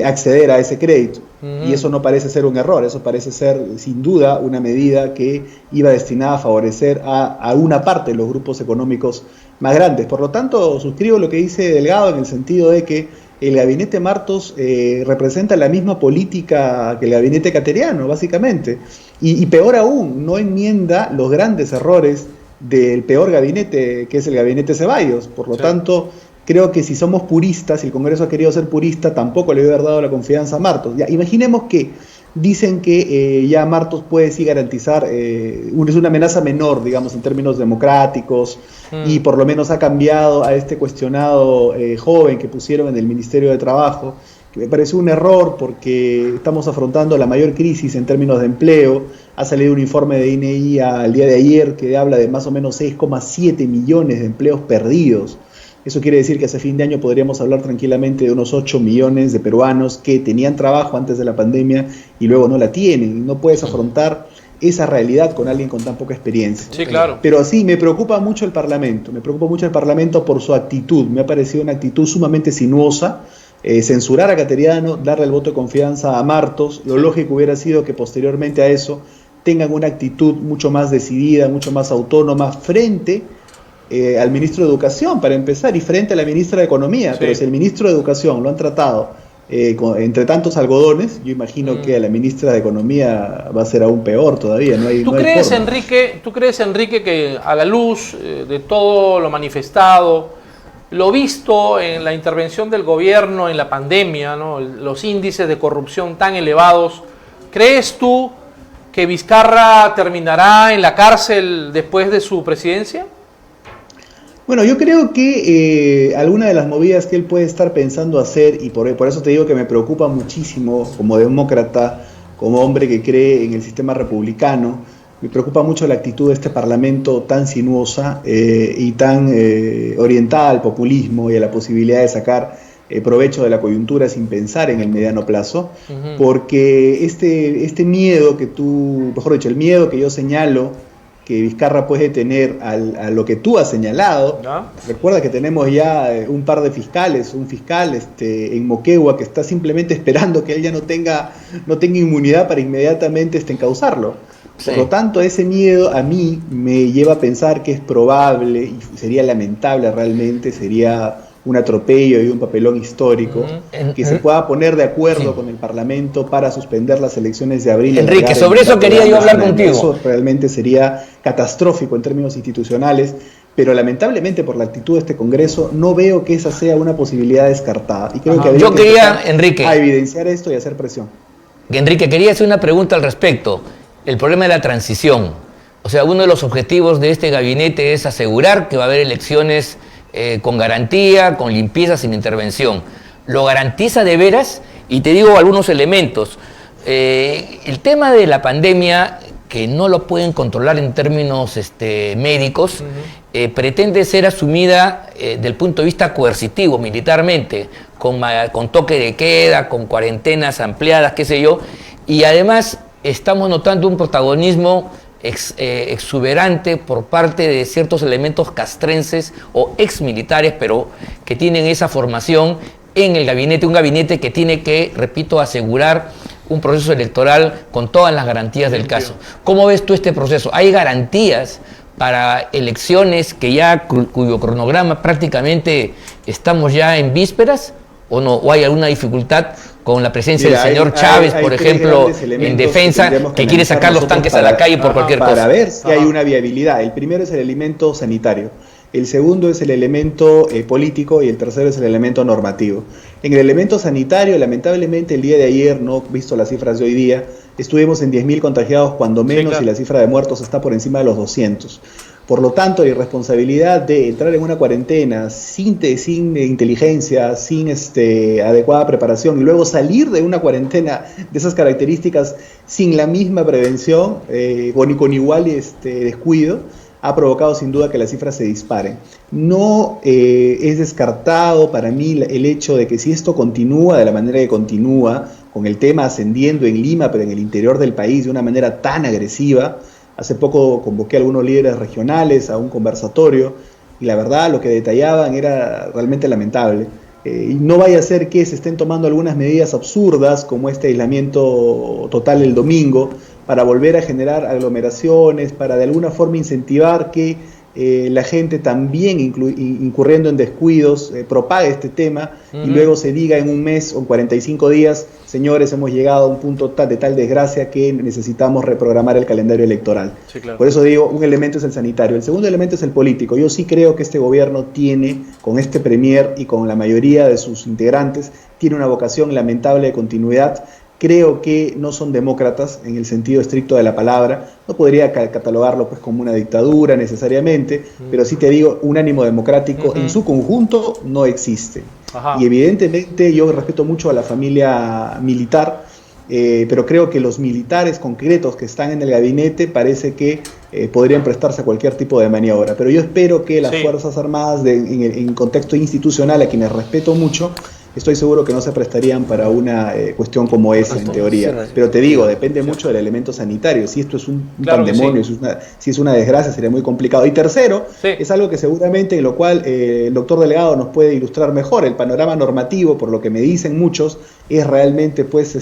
acceder a ese crédito. Y eso no parece ser un error, eso parece ser sin duda una medida que iba destinada a favorecer a una parte de los grupos económicos más grandes. Por lo tanto, suscribo lo que dice Delgado en el sentido de que el gabinete Martos representa la misma política que el gabinete Cateriano, básicamente. Y peor aún, no enmienda los grandes errores del peor gabinete, que es el gabinete Ceballos. Por lo tanto, creo que si somos puristas, si el Congreso ha querido ser purista, tampoco le debe haber dado la confianza a Martos. Ya, imaginemos que dicen que ya Martos puede sí garantizar, es una amenaza menor, digamos, en términos democráticos, y por lo menos ha cambiado a este cuestionado joven que pusieron en el Ministerio de Trabajo, que me parece un error porque estamos afrontando la mayor crisis en términos de empleo. Ha salido un informe de INEI al día de ayer que habla de más o menos 6,7 millones de empleos perdidos. Eso quiere decir que hace fin de año podríamos hablar tranquilamente de unos 8 millones de peruanos que tenían trabajo antes de la pandemia y luego no la tienen. No puedes afrontar esa realidad con alguien con tan poca experiencia. Sí, claro. Pero sí, me preocupa mucho el Parlamento por su actitud. Me ha parecido una actitud sumamente sinuosa. Censurar a Cateriano, darle el voto de confianza a Martos. Lo lógico hubiera sido que posteriormente a eso tengan una actitud mucho más decidida, mucho más autónoma frente al ministro de Educación, para empezar, y frente a la ministra de Economía. Sí. Pero si el ministro de Educación lo han tratado entre tantos algodones, yo imagino que a la ministra de Economía va a ser aún peor todavía. ¿Tú crees, Enrique, que a la luz de todo lo manifestado, lo visto en la intervención del gobierno en la pandemia, ¿no?, los índices de corrupción tan elevados, ¿crees tú que Vizcarra terminará en la cárcel después de su presidencia? Bueno, yo creo que alguna de las movidas que él puede estar pensando hacer, y por eso te digo que me preocupa muchísimo como demócrata, como hombre que cree en el sistema republicano, me preocupa mucho la actitud de este Parlamento tan sinuosa y tan orientada al populismo y a la posibilidad de sacar provecho de la coyuntura sin pensar en el mediano plazo, porque este miedo el miedo que yo señalo, que Vizcarra puede tener a lo que tú has señalado. ¿No? Recuerda que tenemos ya un par de fiscales, un fiscal en Moquegua que está simplemente esperando que él ya no tenga inmunidad para inmediatamente encauzarlo. Sí. Por lo tanto, ese miedo a mí me lleva a pensar que es probable, y sería lamentable realmente, sería un atropello y un papelón histórico, que se pueda poner de acuerdo con el Parlamento para suspender las elecciones de abril. Enrique, sobre eso quería yo hablar contigo. Eso realmente sería catastrófico en términos institucionales, pero lamentablemente por la actitud de este Congreso no veo que esa sea una posibilidad descartada. Y creo que habría que a evidenciar esto y hacer presión. Enrique, quería hacer una pregunta al respecto. El problema de la transición. O sea, uno de los objetivos de este gabinete es asegurar que va a haber elecciones con garantía, con limpieza, sin intervención. ¿Lo garantiza de veras? Y te digo algunos elementos. El tema de la pandemia, que no lo pueden controlar en términos médicos, pretende ser asumida del punto de vista coercitivo, militarmente, con toque de queda, con cuarentenas ampliadas, qué sé yo, y además estamos notando un protagonismo exuberante por parte de ciertos elementos castrenses o exmilitares, pero que tienen esa formación en el gabinete, un gabinete que tiene que, repito, asegurar un proceso electoral con todas las garantías del caso. ¿Cómo ves tú este proceso? ¿Hay garantías para elecciones que ya cuyo cronograma prácticamente estamos ya en vísperas o no? ¿O hay alguna dificultad con la presencia del señor Chávez, por ejemplo, en defensa, que quiere sacar los tanques a la calle por cualquier cosa? Para ver si hay una viabilidad. El primero es el elemento sanitario. El segundo es el elemento político y el tercero es el elemento normativo. En el elemento sanitario, lamentablemente, el día de ayer, no visto las cifras de hoy día, estuvimos en 10.000 contagiados cuando menos, sí, claro, y la cifra de muertos está por encima de los 200. Por lo tanto, la irresponsabilidad de entrar en una cuarentena sin inteligencia, sin adecuada preparación, y luego salir de una cuarentena de esas características sin la misma prevención o ni con igual descuido, ha provocado sin duda que las cifras se disparen. No es descartado para mí el hecho de que si esto continúa de la manera que continúa, con el tema ascendiendo en Lima, pero en el interior del país de una manera tan agresiva. Hace poco convoqué a algunos líderes regionales a un conversatorio y la verdad lo que detallaban era realmente lamentable. Y no vaya a ser que se estén tomando algunas medidas absurdas como este aislamiento total el domingo para volver a generar aglomeraciones, para de alguna forma incentivar que la gente también incurriendo en descuidos propague este tema y luego se diga en un mes o en 45 días, señores, hemos llegado a un punto de tal desgracia que necesitamos reprogramar el calendario electoral. Sí, claro. Por eso digo, un elemento es el sanitario, el segundo elemento es el político. Yo sí creo que este gobierno tiene, con este premier y con la mayoría de sus integrantes, tiene una vocación lamentable de continuidad. Creo que no son demócratas en el sentido estricto de la palabra. No podría catalogarlo pues como una dictadura necesariamente, pero sí te digo, un ánimo democrático en su conjunto no existe. Ajá. Y evidentemente yo respeto mucho a la familia militar, pero creo que los militares concretos que están en el gabinete parece que podrían prestarse a cualquier tipo de maniobra. Pero yo espero que las Fuerzas Armadas en contexto institucional, a quienes respeto mucho, estoy seguro que no se prestarían para una cuestión como esa, en teoría. Pero te digo, depende mucho del elemento sanitario. Si esto es un pandemonio, si es una desgracia, sería muy complicado. Y tercero, es algo que seguramente en lo cual el doctor Delgado nos puede ilustrar mejor. El panorama normativo, por lo que me dicen muchos, es realmente pues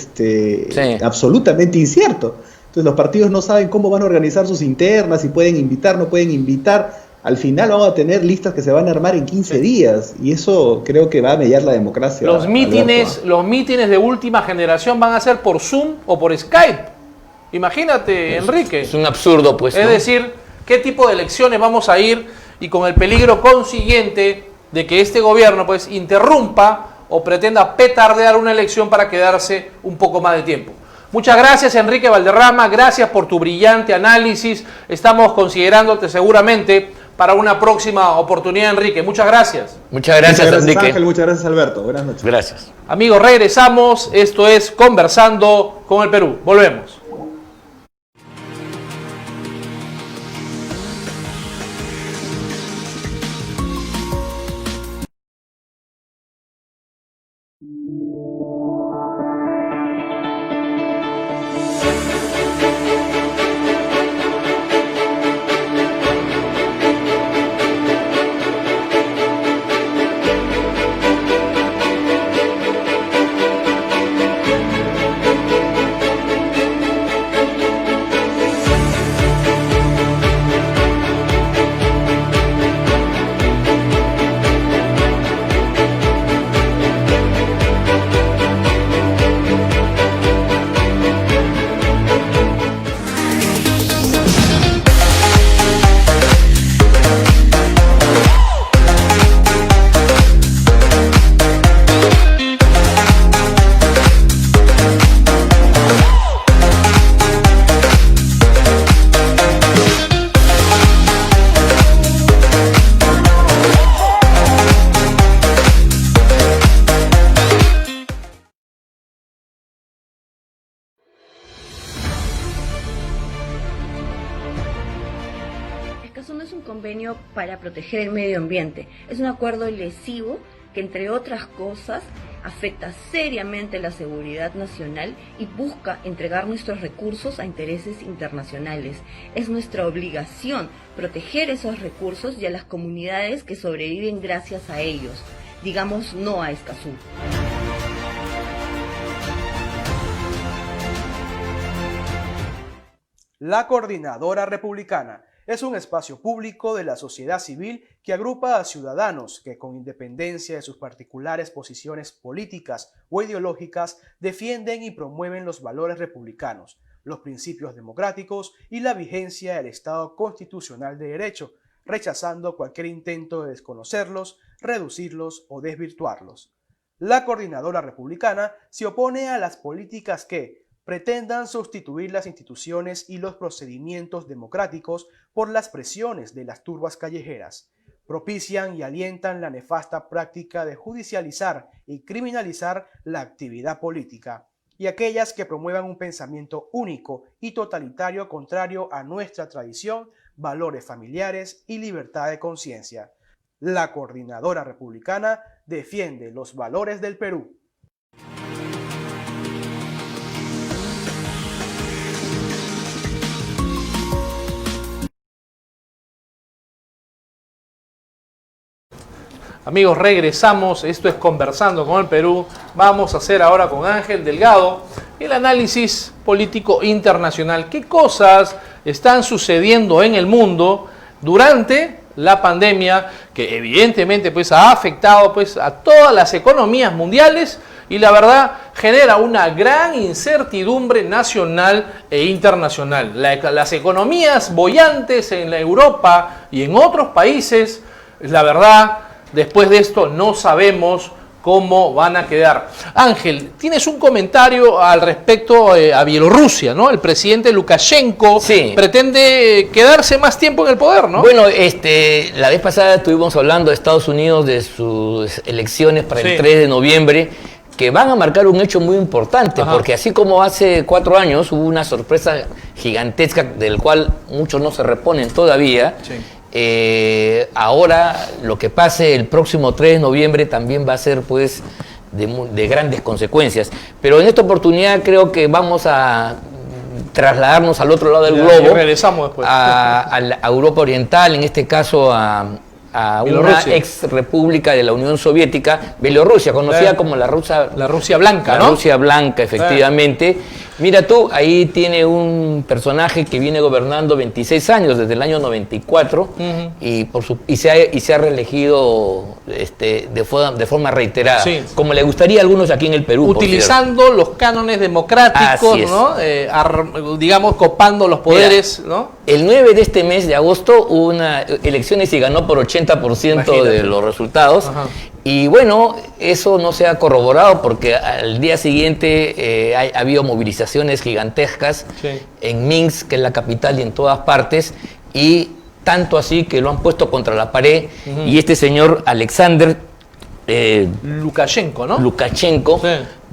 absolutamente incierto. Entonces los partidos no saben cómo van a organizar sus internas, si pueden invitar, no pueden invitar. Al final vamos a tener listas que se van a armar en 15 días y eso creo que va a mellar la democracia. Los mítines de última generación van a ser por Zoom o por Skype. Imagínate, Enrique. Es un absurdo, pues. Es decir, ¿qué tipo de elecciones vamos a ir? Y con el peligro consiguiente de que este gobierno pues interrumpa o pretenda petardear una elección para quedarse un poco más de tiempo. Muchas gracias, Enrique Valderrama, gracias por tu brillante análisis. Estamos considerándote seguramente para una próxima oportunidad, Enrique. Muchas gracias. Muchas gracias, Enrique. Ángel, muchas gracias, Alberto. Buenas noches. Gracias. Amigos, regresamos. Esto es Conversando con el Perú. Volvemos. Para proteger el medio ambiente. Es un acuerdo lesivo que, entre otras cosas, afecta seriamente la seguridad nacional y busca entregar nuestros recursos a intereses internacionales. Es nuestra obligación proteger esos recursos y a las comunidades que sobreviven gracias a ellos. Digamos no a Escazú. La Coordinadora Republicana es un espacio público de la sociedad civil que agrupa a ciudadanos que, con independencia de sus particulares posiciones políticas o ideológicas, defienden y promueven los valores republicanos, los principios democráticos y la vigencia del Estado constitucional de derecho, rechazando cualquier intento de desconocerlos, reducirlos o desvirtuarlos. La Coordinadora Republicana se opone a las políticas que, pretendan sustituir las instituciones y los procedimientos democráticos por las presiones de las turbas callejeras. Propician y alientan la nefasta práctica de judicializar y criminalizar la actividad política, y aquellas que promuevan un pensamiento único y totalitario contrario a nuestra tradición, valores familiares y libertad de conciencia. La Coordinadora Republicana defiende los valores del Perú. Amigos, regresamos. Esto es Conversando con el Perú. Vamos a hacer ahora con Ángel Delgado el análisis político internacional. ¿Qué cosas están sucediendo en el mundo durante la pandemia que evidentemente pues ha afectado pues a todas las economías mundiales y la verdad genera una gran incertidumbre nacional e internacional? Las economías boyantes en la Europa y en otros países, la verdad, después de esto no sabemos cómo van a quedar. Ángel, tienes un comentario al respecto a Bielorrusia, ¿no? El presidente Lukashenko pretende quedarse más tiempo en el poder, ¿no? Bueno, la vez pasada estuvimos hablando de Estados Unidos, de sus elecciones para el 3 de noviembre, que van a marcar un hecho muy importante, porque así como hace 4 años hubo una sorpresa gigantesca del cual muchos no se reponen todavía, ahora lo que pase el próximo 3 de noviembre también va a ser pues de grandes consecuencias. Pero en esta oportunidad creo que vamos a trasladarnos al otro lado del globo, regresamos después. a Europa Oriental, en este caso a una ex república de la Unión Soviética, Bielorrusia, conocida como la Rusia Blanca, ¿no? La Rusia Blanca, efectivamente. Mira tú, ahí tiene un personaje que viene gobernando 26 años, desde el año 94, y se ha reelegido de forma reiterada, como le gustaría a algunos aquí en el Perú. Utilizando los cánones democráticos, ¿no? Digamos, copando los poderes. Mira, ¿no? El 9 de este mes de agosto hubo una elecciones y ganó por 80% de los resultados. Y bueno, eso no se ha corroborado porque al día siguiente ha habido movilizaciones gigantescas en Minsk, que es la capital, y en todas partes, y tanto así que lo han puesto contra la pared, y este señor Alexander Lukashenko, ¿no? Lukashenko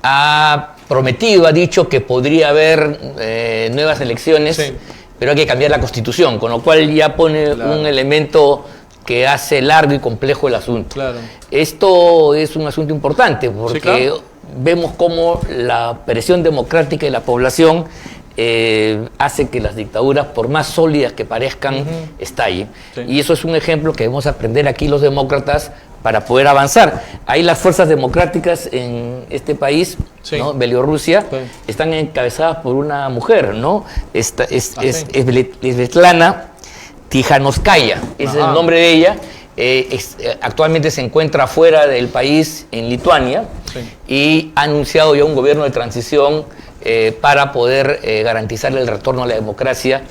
ha prometido, ha dicho que podría haber nuevas elecciones, pero hay que cambiar la constitución, con lo cual ya pone un elemento que hace largo y complejo el asunto. Esto es un asunto importante porque vemos cómo la presión democrática de la población hace que las dictaduras, por más sólidas que parezcan, estallen. Y eso es un ejemplo que debemos aprender aquí los demócratas para poder avanzar. Ahí las fuerzas democráticas en este país, ¿no? Bielorrusia, están encabezadas por una mujer, ¿no? Es Svetlana Tijanóvskaya, ese es el nombre de ella. Actualmente se encuentra fuera del país, en Lituania, y ha anunciado ya un gobierno de transición para poder garantizar el retorno a la democracia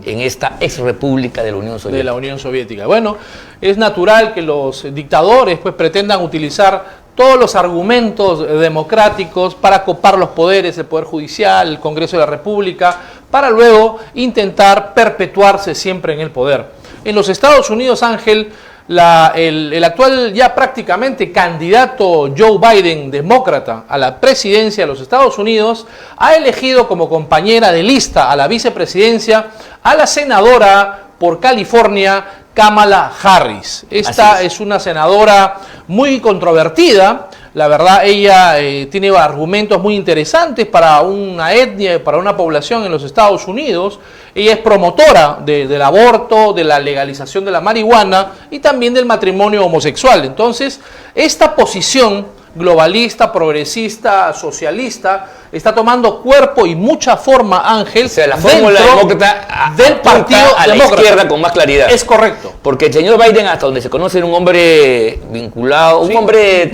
en esta ex república de la Unión Soviética. De la Unión Soviética. Bueno, es natural que los dictadores pues pretendan utilizar todos los argumentos democráticos para copar los poderes, el Poder Judicial, el Congreso de la República, para luego intentar perpetuarse siempre en el poder. En los Estados Unidos, Ángel, el actual ya prácticamente candidato Joe Biden, demócrata, a la presidencia de los Estados Unidos, ha elegido como compañera de lista a la vicepresidencia a la senadora por California, Kamala Harris. Esta es una senadora muy controvertida. La verdad, ella tiene argumentos muy interesantes para una etnia, para una población en los Estados Unidos. Ella es promotora del aborto, de la legalización de la marihuana y también del matrimonio homosexual. Entonces, esta posición globalista, progresista, socialista, está tomando cuerpo y mucha forma, Ángel, o sea, la fórmula demócrata del Partido a la Demócrata. Izquierda con más claridad. Es correcto. Porque el señor Biden, hasta donde se conoce, era un hombre vinculado, un hombre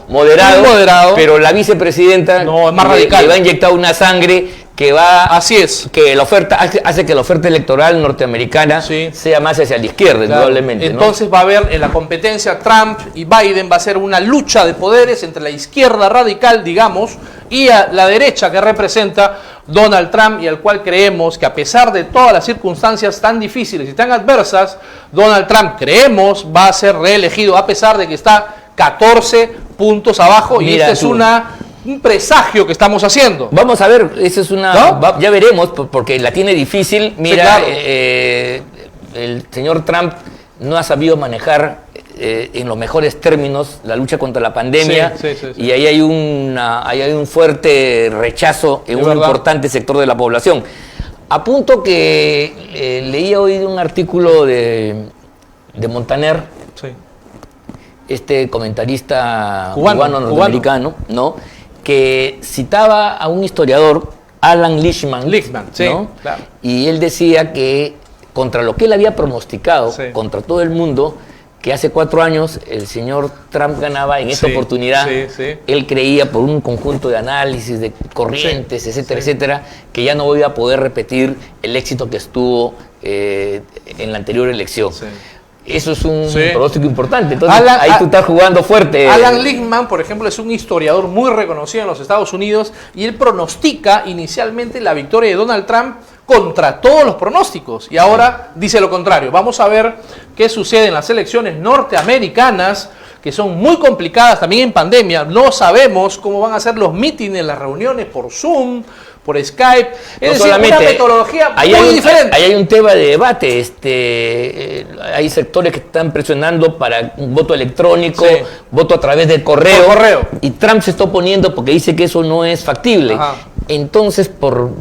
moderado, pero la vicepresidenta no, es más radical. Le va a inyectar una sangre que va que la oferta hace que la oferta electoral norteamericana sea más hacia la izquierda, indudablemente. Entonces va a haber en la competencia Trump y Biden, va a ser una lucha de poderes entre la izquierda radical, digamos, y a la derecha que representa Donald Trump, y al cual creemos que, a pesar de todas las circunstancias tan difíciles y tan adversas, Donald Trump, creemos, va a ser reelegido, a pesar de que está 14 puntos abajo. Mira, y este es un presagio que estamos haciendo. Vamos a ver, esa es una... ¿no? Ya veremos, porque la tiene difícil. Mira, sí, claro. El señor Trump no ha sabido manejar en los mejores términos la lucha contra la pandemia, sí. Y ahí hay un fuerte rechazo en un importante sector de la población. A punto que leía hoy un artículo de Montaner, sí, este comentarista cubano norteamericano, ¿no?, que citaba a un historiador, Alan Lichtman, sí, ¿no? Claro. Y él decía que contra lo que él había pronosticado, sí, contra todo el mundo, que hace 4 años el señor Trump ganaba en esta oportunidad. Sí. Él creía, por un conjunto de análisis, de corrientes, etcétera, etcétera, que ya no iba a poder repetir el éxito que estuvo en la anterior elección. Sí. Eso es un pronóstico importante. Entonces, ahí tú estás jugando fuerte. Alan Lichtman, por ejemplo, es un historiador muy reconocido en los Estados Unidos, y él pronostica inicialmente la victoria de Donald Trump contra todos los pronósticos, y ahora dice lo contrario. Vamos a ver qué sucede en las elecciones norteamericanas, que son muy complicadas también en pandemia. No sabemos cómo van a ser los mítines, las reuniones por Zoom, por Skype, es decir, una metodología muy diferente. Ahí hay un tema de debate. Hay sectores que están presionando para un voto electrónico, sí, voto a través del correo. Y Trump se está oponiendo porque dice que eso no es factible. Ajá. Entonces,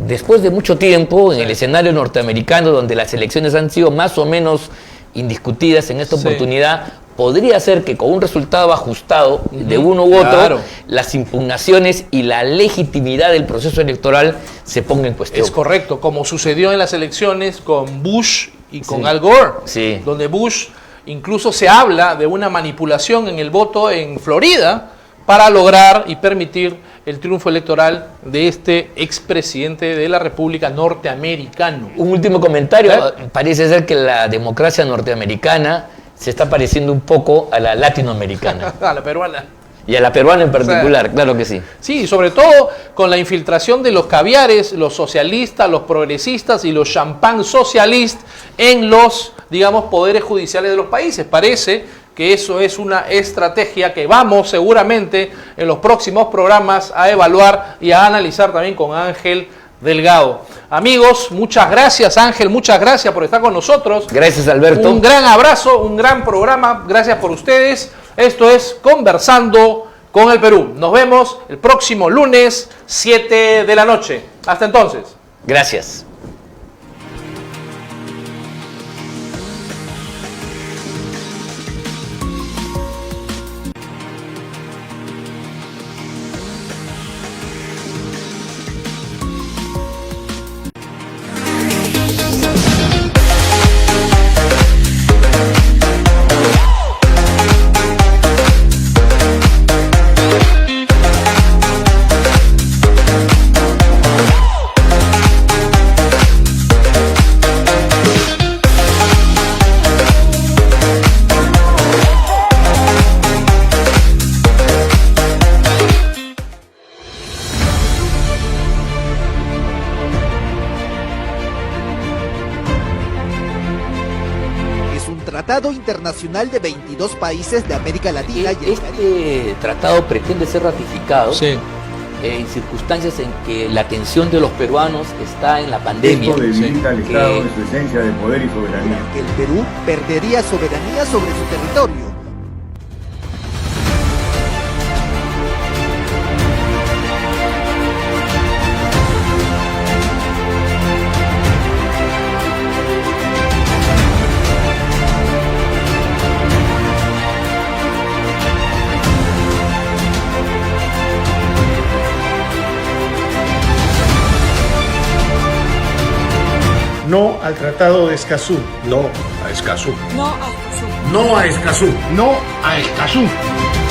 después de mucho tiempo, en el escenario norteamericano, donde las elecciones han sido más o menos indiscutidas en esta oportunidad, podría ser que con un resultado ajustado de uno u otro, las impugnaciones y la legitimidad del proceso electoral se pongan en cuestión. Es correcto, como sucedió en las elecciones con Bush y con Al Gore, donde Bush incluso se habla de una manipulación en el voto en Florida para lograr y permitir el triunfo electoral de este expresidente de la República norteamericano. Un último comentario. Parece ser que la democracia norteamericana se está pareciendo un poco a la latinoamericana. A la peruana. Y a la peruana en particular, claro que sí. Sí, sobre todo con la infiltración de los caviares, los socialistas, los progresistas y los champán socialistas en los, digamos, poderes judiciales de los países. Parece que eso es una estrategia que vamos seguramente en los próximos programas a evaluar y a analizar también con Ángel Delgado. Amigos, muchas gracias, Ángel, muchas gracias por estar con nosotros. Gracias, Alberto. Un gran abrazo, un gran programa, gracias por ustedes. Esto es Conversando con el Perú. Nos vemos el próximo lunes, 7 de la noche. Hasta entonces. Gracias. Tratado internacional de 22 países de América Latina. Este tratado pretende ser ratificado en circunstancias en que la atención de los peruanos está en la pandemia. Esto debilita al Estado en su esencia de poder y soberanía. Que el Perú perdería soberanía sobre su territorio. No al Tratado de Escazú. No a Escazú. No a Escazú. No a Escazú. No a Escazú.